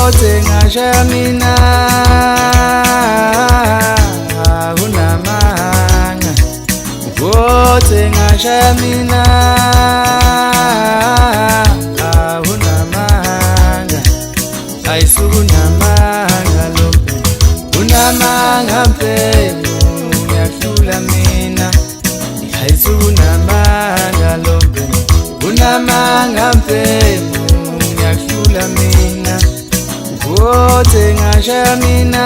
Wote ngashaya mina unamanga. Wote ngashaya mina unamanga. Ayisunamanga lombe. Unamanga mpelo ngiyahlula mina. Ayisunamanga lombe. Unamanga mpelo ngiyahlula mina. Wote ngashaya mina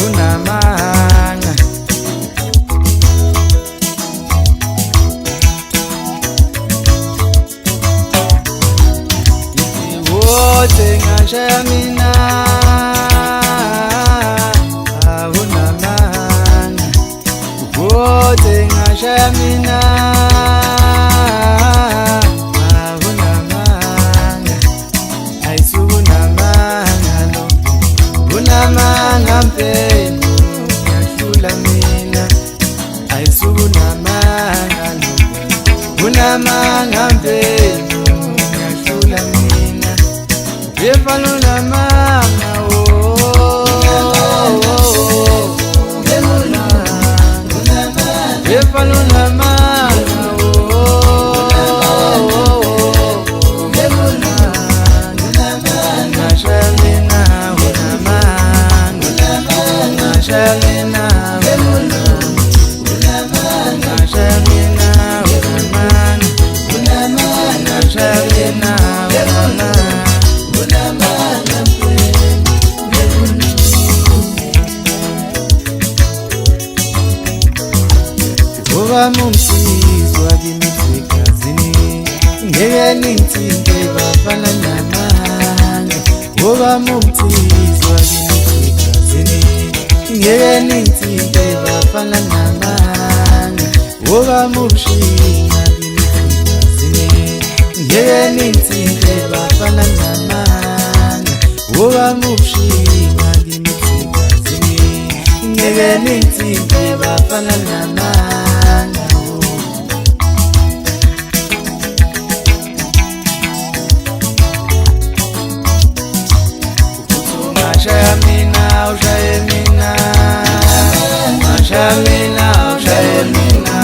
unamanga. Wote ngashaya mina unamanga. Wote ngashaya mina unamanga mpelo ngiyahlula mina. Ayisunamanga lombe. Unamanga mpelo ngiyahlula mina. Yefana unamanga yefana unamanga Ngoba mumsizwa kimi egazini, ngeke ningithinte bafana namanga. Ngoba mumsizwa kimi egazini, ngeke ningithinte bafana namanga. Ngoba mumshinga kimi egazini, ngeke ningithinte bafana namanga. Ngoba mumshinga kimi egazini, ngeke ningithinte bafana namanga. Ngashaya mina ushaye mina, ngashaya mina ushaye mina,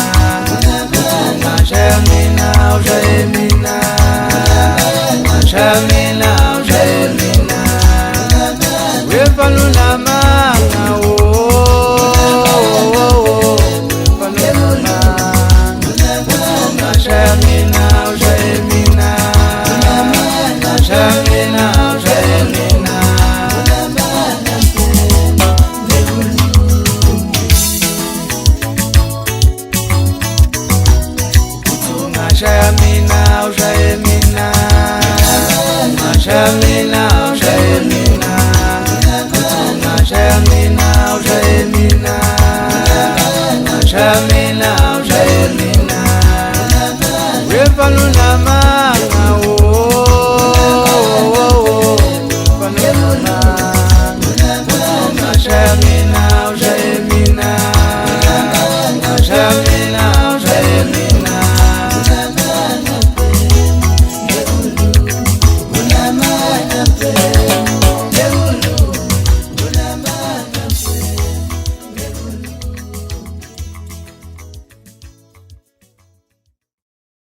ngashaya mina ushaye mina, ngashaya mina ushaye mina. Wefana unamanga wefana unamanga. Ngashaya mina ushaye mina, ngashaya mina ushaye mina. Ngashaya mina ushaye mina, ngashaya mina.